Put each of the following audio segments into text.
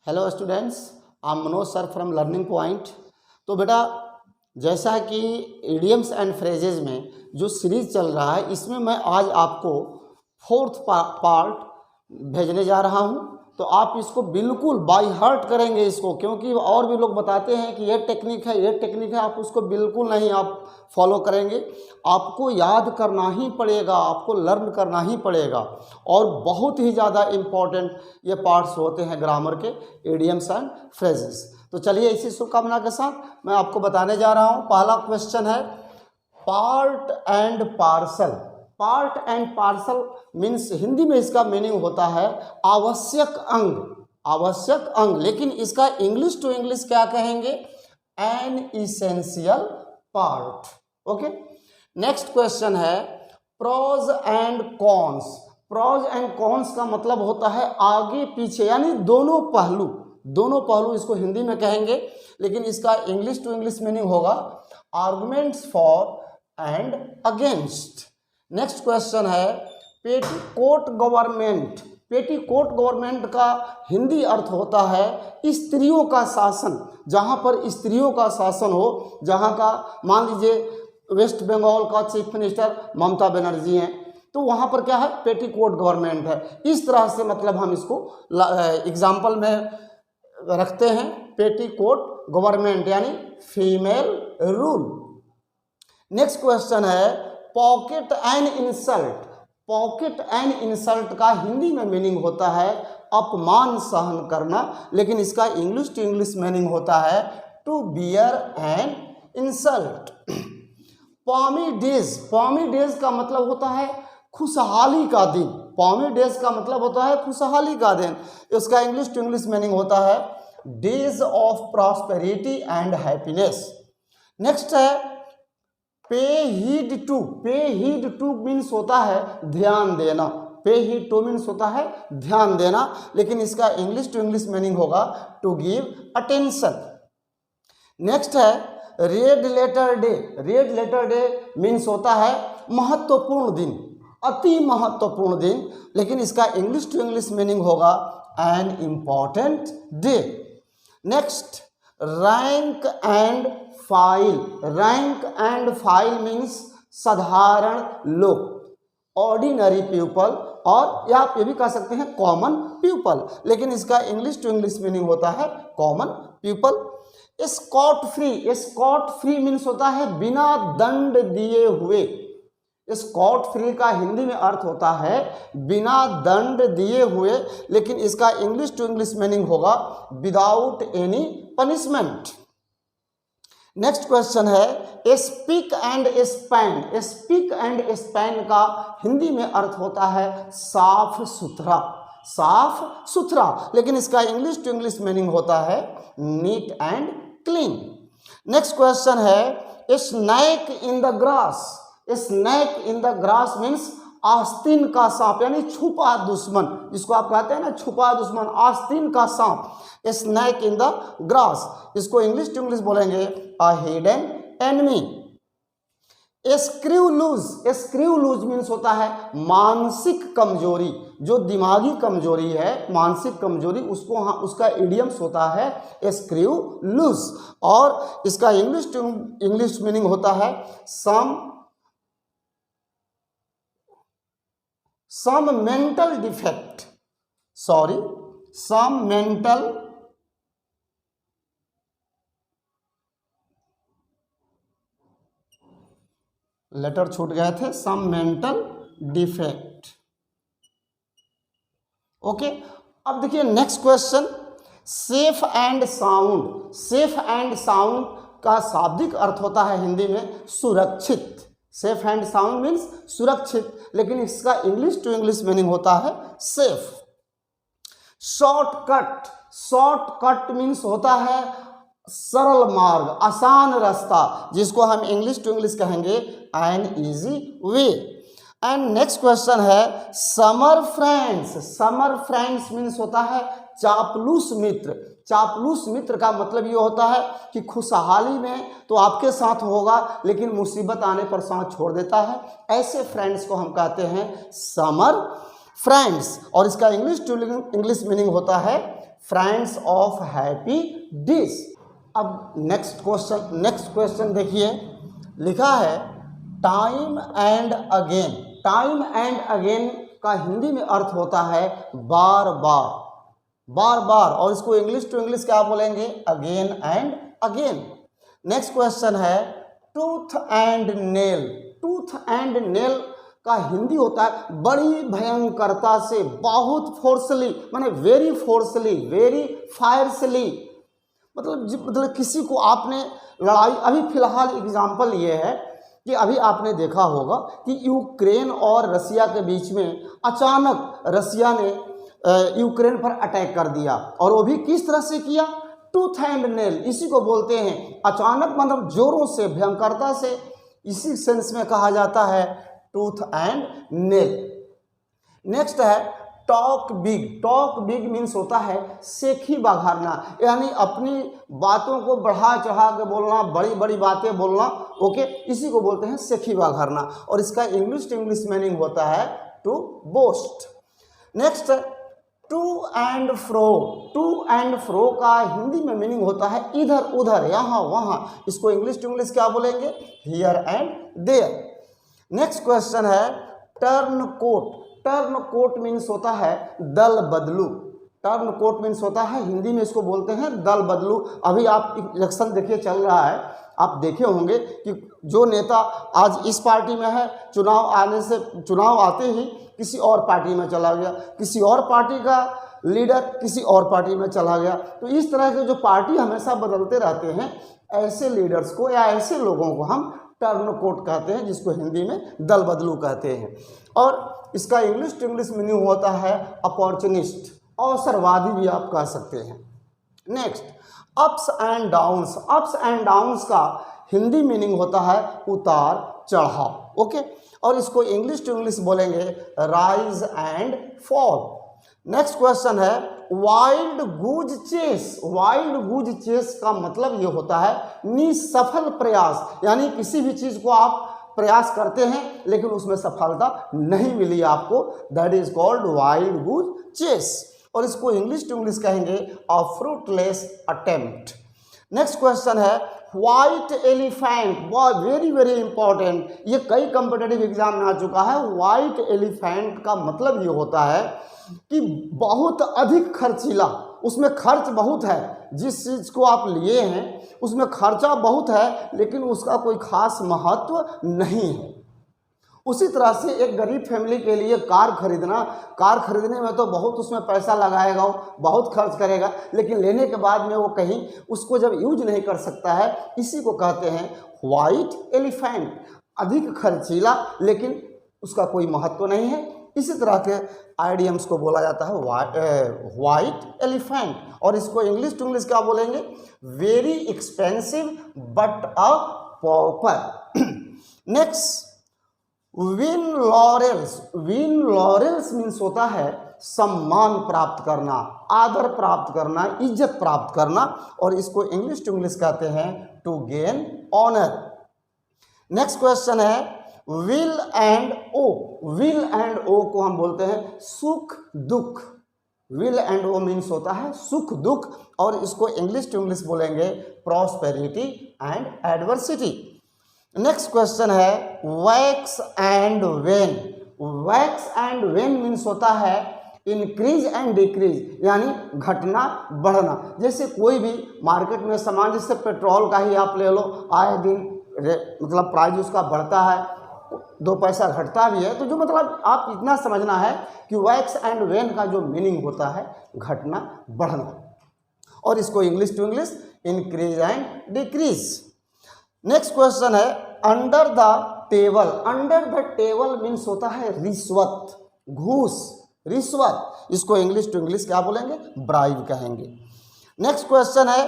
Hello students, I am Manoj sir from learning point. तो बेटा, जैसा कि इडियम्स एंड फ्रेजेस में जो सीरीज चल रहा है, इसमें मैं आज आपको फोर्थ पार्ट भेजने जा रहा हूं। तो आप इसको बिल्कुल बाय हार्ट करेंगे इसको, क्योंकि और भी लोग बताते हैं कि ये टेक्निक है, ये टेक्निक है। आप उसको बिल्कुल नहीं आप फॉलो करेंगे। आपको याद करना ही पड़ेगा, आपको लर्न करना ही पड़ेगा। और बहुत ही ज़्यादा इम्पॉर्टेंट ये पार्ट्स होते हैं ग्रामर के, इडियम्स एंड फ्रेजेस। तो चलिए, इसी शुभकामना के साथ मैं आपको बताने जा रहा हूँ। पहला क्वेश्चन है part and parcel. Part and parcel means Hindi में इसका मीनिंग होता है आवश्यक अंग, आवश्यक अंग। लेकिन इसका इंग्लिश टू इंग्लिश क्या कहेंगे? An essential part. Okay, next question है pros and cons. Pros and cons का मतलब होता है आगे पीछे, यानी दोनों पहलू। दोनों पहलू इसको हिंदी में कहेंगे, लेकिन इसका इंग्लिश टू इंग्लिश मीनिंग होगा arguments for and against. Next question है पेटीकोट गवर्नमेंट। पेटीकोट गवर्नमेंट का हिंदी अर्थ होता है स्त्रियों का शासन। जहां पर स्त्रियों का शासन हो, जहां का मान लीजिए वेस्ट बंगाल का चीफ मिनिस्टर ममता बनर्जी हैं, तो वहां पर क्या है? पेटीकोट गवर्नमेंट है। इस तरह से मतलब हम इसको एग्जाम्पल में रखते हैं, पेटीकोट गवर्नमेंट यानी फीमेल रूल। नेक्स्ट क्वेश्चन है pocket and insult. Pocket and insult का हिंदी में मीनिंग होता है अपमान सहन करना, लेकिन इसका इंग्लिश टू इंग्लिश मीनिंग होता है to bear an insult. Pommy days. Pommy days का मतलब होता है खुशहाली का दिन। पॉमी डेज का मतलब होता है खुशहाली का दिन। इसका इंग्लिश टू इंग्लिश मीनिंग होता है days of prosperity and happiness. Next है पे हीड टू। पे हीड टू मीन्स होता है ध्यान देना। पे हीड टू मीन्स होता है ध्यान देना, लेकिन इसका इंग्लिश टू इंग्लिश मीनिंग होगा टू गिव अटेंशन। नेक्स्ट है red letter day. Red letter day means होता है महत्वपूर्ण दिन, अति महत्वपूर्ण दिन, लेकिन इसका इंग्लिश टू इंग्लिश मीनिंग होगा an important day. Next rank and file. Rank and file means साधारण लोग, ऑर्डिनरी पीपल, और या आप ये भी कह सकते हैं कॉमन पीपल, लेकिन इसका इंग्लिश टू इंग्लिश मीनिंग होता है common people. Scot free. Scot free means होता है बिना दंड दिए हुए। स्कॉट फ्री का हिंदी में अर्थ होता है बिना दंड दिए हुए, लेकिन इसका इंग्लिश टू इंग्लिश मीनिंग होगा without any punishment. Next question है spick and span. Spick and span का हिंदी में अर्थ होता है साफ सुथरा, साफ सुथरा, लेकिन इसका इंग्लिश टू इंग्लिश मीनिंग होता है neat and clean. Next question है snake in the grass. Snake in the grass means आस्तीन का सांप, यानी छुपा दुश्मन, जिसको आप कहते हैं ना छुपा दुश्मन, आस्तीन का सांप। स्नैक इन द ग्रास, इसको इंग्लिश टू इंग्लिश बोलेंगे a hidden enemy. Screw loose. Screw loose means होता है मानसिक कमजोरी, जो दिमागी कमजोरी है, मानसिक कमजोरी, उसको उसका इडियम्स होता है स्क्रू लूज, और इसका इंग्लिश टू इंग्लिश मीनिंग होता है some mental defect, sorry, some mental letter छूट गए थे, some mental defect। ओके, अब देखिए next question safe and sound. Safe and sound का शाब्दिक अर्थ होता है हिंदी में सुरक्षित। सेफ एंड साउंड मीन्स सुरक्षित, लेकिन इसका इंग्लिश टू इंग्लिश मीनिंग होता है सेफ। शॉर्टकट। शॉर्टकट मीन्स होता है सरल मार्ग, आसान रास्ता, जिसको हम इंग्लिश टू इंग्लिश कहेंगे an easy way. And next question है summer friends. Summer friends means होता है चापलूस मित्र। चापलूस मित्र का मतलब ये होता है कि खुशहाली में तो आपके साथ होगा, लेकिन मुसीबत आने पर साथ छोड़ देता है। ऐसे फ्रेंड्स को हम कहते हैं समर फ्रेंड्स, और इसका इंग्लिश टू इंग्लिश मीनिंग होता है फ्रेंड्स ऑफ हैप्पी डेज। अब नेक्स्ट क्वेश्चन देखिए, लिखा है time and again. Time and again का हिंदी में अर्थ होता है बार बार, बार बार, और इसको इंग्लिश टू इंग्लिश क्या बोलेंगे? Again and again. Next question है tooth and nail. Tooth and nail का हिंदी होता है बड़ी भयंकरता से, बहुत फोर्सली, माने वेरी फोर्सली, वेरी फायरसली, मतलब किसी को आपने लड़ाई, अभी फिलहाल एग्जाम्पल ये है कि अभी आपने देखा होगा कि यूक्रेन और रसिया के बीच में अचानक रसिया ने यूक्रेन पर अटैक कर दिया, और वो भी किस तरह से किया? टूथ एंड नेल, इसी को बोलते हैं अचानक, मतलब जोरों से, भयंकरता से, इसी सेंस में कहा जाता है टूथ एंड नेल। नेक्स्ट है talk big. Talk big means होता है सेखी बघारना, यानी अपनी बातों को बढ़ा चढ़ा के बोलना, बड़ी बड़ी बातें बोलना, ओके, इसी को बोलते हैं सेखी बघारना, और इसका इंग्लिश टू इंग्लिश मीनिंग होता है to boast. Next to and fro. To and fro का हिंदी में मीनिंग होता है इधर उधर, यहाँ वहाँ, इसको इंग्लिश टू इंग्लिश क्या बोलेंगे? Here and there. Next question है turncoat. Turncoat means होता है दल बदलू। टर्न कोट मीन्स होता है, हिंदी में इसको बोलते हैं दल बदलू। अभी आप इलेक्शन देखिए चल रहा है, आप देखे होंगे कि जो नेता आज इस पार्टी में है, चुनाव आते ही किसी और पार्टी में चला गया, किसी और पार्टी का लीडर किसी और पार्टी में चला गया। तो इस तरह के जो पार्टी हमेशा बदलते रहते हैं, ऐसे लीडर्स को या ऐसे लोगों को हम टर्न कोट कहते हैं, जिसको हिंदी में दल बदलू कहते हैं। और इसका इंग्लिश टू इंग्लिश मीनिंग होता है अपॉर्चुनिस्ट, अवसरवादी भी आप कह सकते हैं। Next ups and downs. Ups and downs का हिंदी मीनिंग होता है उतार चढ़ाव, ओके, और इसको इंग्लिश टू इंग्लिश बोलेंगे rise and fall. Next question है wild goose chess. Wild goose chess का मतलब ये होता है निसफल प्रयास, यानी किसी भी चीज को आप प्रयास करते हैं लेकिन उसमें सफलता नहीं मिली आपको, that is called wild goose chase, और इसको इंग्लिश टू इंग्लिश कहेंगे a fruitless attempt. Next question है व्हाइट एलिफेंट। बहुत वेरी वेरी इंपॉर्टेंट, ये कई कॉम्पिटिटिव एग्जाम में आ चुका है। व्हाइट एलिफेंट का मतलब ये होता है कि बहुत अधिक खर्चीला, उसमें खर्च बहुत है, जिस चीज़ को आप लिए हैं उसमें खर्चा बहुत है लेकिन उसका कोई खास महत्व नहीं है। उसी तरह से एक गरीब फैमिली के लिए कार खरीदने में तो बहुत उसमें पैसा लगाएगा, बहुत खर्च करेगा, लेकिन लेने के बाद में वो कहीं उसको जब यूज नहीं कर सकता है, इसी को कहते हैं व्हाइट एलिफेंट, अधिक खर्चीला लेकिन उसका कोई महत्व नहीं है। इसी तरह के आइडियम्स को बोला जाता है व्हाइट एलिफेंट, और इसको इंग्लिश टू इंग्लिश क्या बोलेंगे? Very expensive but a pauper. Next win laurels. Win laurels means होता है सम्मान प्राप्त करना, आदर प्राप्त करना, इज्जत प्राप्त करना, और इसको इंग्लिश टू इंग्लिश कहते हैं to gain honour. Next question है weal and woe. Weal and woe को हम बोलते हैं सुख दुख। विल एंड ओ मीन्स होता है सुख दुख, और इसको इंग्लिश टू इंग्लिश बोलेंगे prosperity and adversity. Next question है wax and wane. Wax and wane means होता है इंक्रीज एंड डिक्रीज, यानी घटना बढ़ना। जैसे कोई भी मार्केट में सामान, जैसे पेट्रोल का ही आप ले लो, आए दिन मतलब प्राइस उसका बढ़ता है, 2 पैसा घटता भी है, तो जो मतलब आप इतना समझना है कि वैक्स एंड वेन का जो मीनिंग होता है घटना बढ़ना, और इसको English to English increase and decrease. Next question है under the table. Under the table means होता है रिश्वत, घूस, रिश्वत, इसको इंग्लिश टू इंग्लिश क्या बोलेंगे? ब्राइब कहेंगे। नेक्स्ट क्वेश्चन है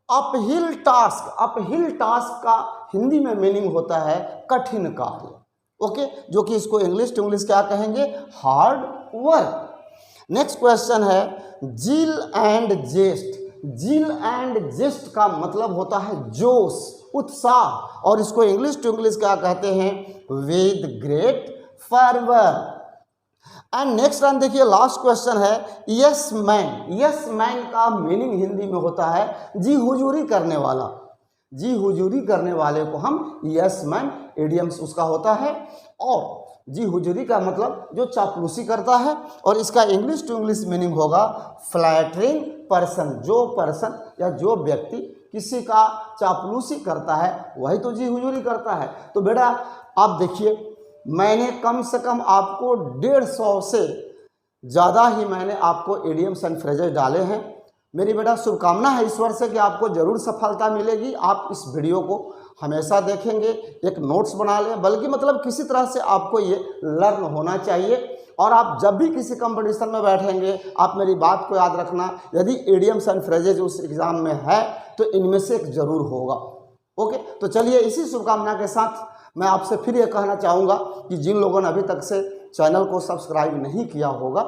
अपहिल टास्क। अपहिल टास्क का हिंदी में मीनिंग होता है कठिन कार्य, ओके, जो कि इसको इंग्लिश टू इंग्लिश क्या कहेंगे? Hard work. नेक्स्ट क्वेश्चन है जिल एंड जेस्ट। जिल एंड जेस्ट का मतलब होता है जोश, उत्साह, और इसको इंग्लिश टू इंग्लिश क्या कहते हैं? With great fervour. And next run देखिए, लास्ट क्वेश्चन है, यस मैन। यस मैन का मीनिंग हिंदी में होता है जी हुजूरी करने वाला। जी हुजूरी करने वाले को हम यस मैन इडियम्स उसका होता है। और जी हुजूरी का मतलब जो चापलूसी करता है, और इसका इंग्लिश टू इंग्लिश मीनिंग होगा फ्लैटरिंग पर्सन। जो पर्सन या जो व्यक्ति किसी का चापलूसी करता है वही तो जी हुजूरी करता है। तो बेटा आप देखिए, मैंने कम से कम आपको 150 से ज़्यादा ही मैंने आपको इडियम्स एंड फ्रेजेस डाले हैं। मेरी बेटा शुभकामना है ईश्वर से कि आपको ज़रूर सफलता मिलेगी। आप इस वीडियो को हमेशा देखेंगे, एक नोट्स बना लें, बल्कि मतलब किसी तरह से आपको ये लर्न होना चाहिए। और आप जब भी किसी कंपटीशन में बैठेंगे, आप मेरी बात को याद रखना, यदि इडियम्स एंड फ्रेजेज उस एग्ज़ाम में है तो इनमें से एक ज़रूर होगा। ओके, तो चलिए इसी शुभकामना के साथ मैं आपसे फिर ये कहना चाहूँगा कि जिन लोगों ने अभी तक से चैनल को सब्सक्राइब नहीं किया होगा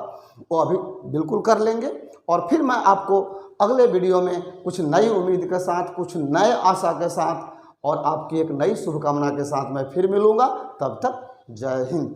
वो अभी बिल्कुल कर लेंगे। और फिर मैं आपको अगले वीडियो में कुछ नई उम्मीद के साथ, कुछ नए आशा के साथ और आपकी एक नई शुभकामना के साथ मैं फिर मिलूँगा। तब तक जय हिंद।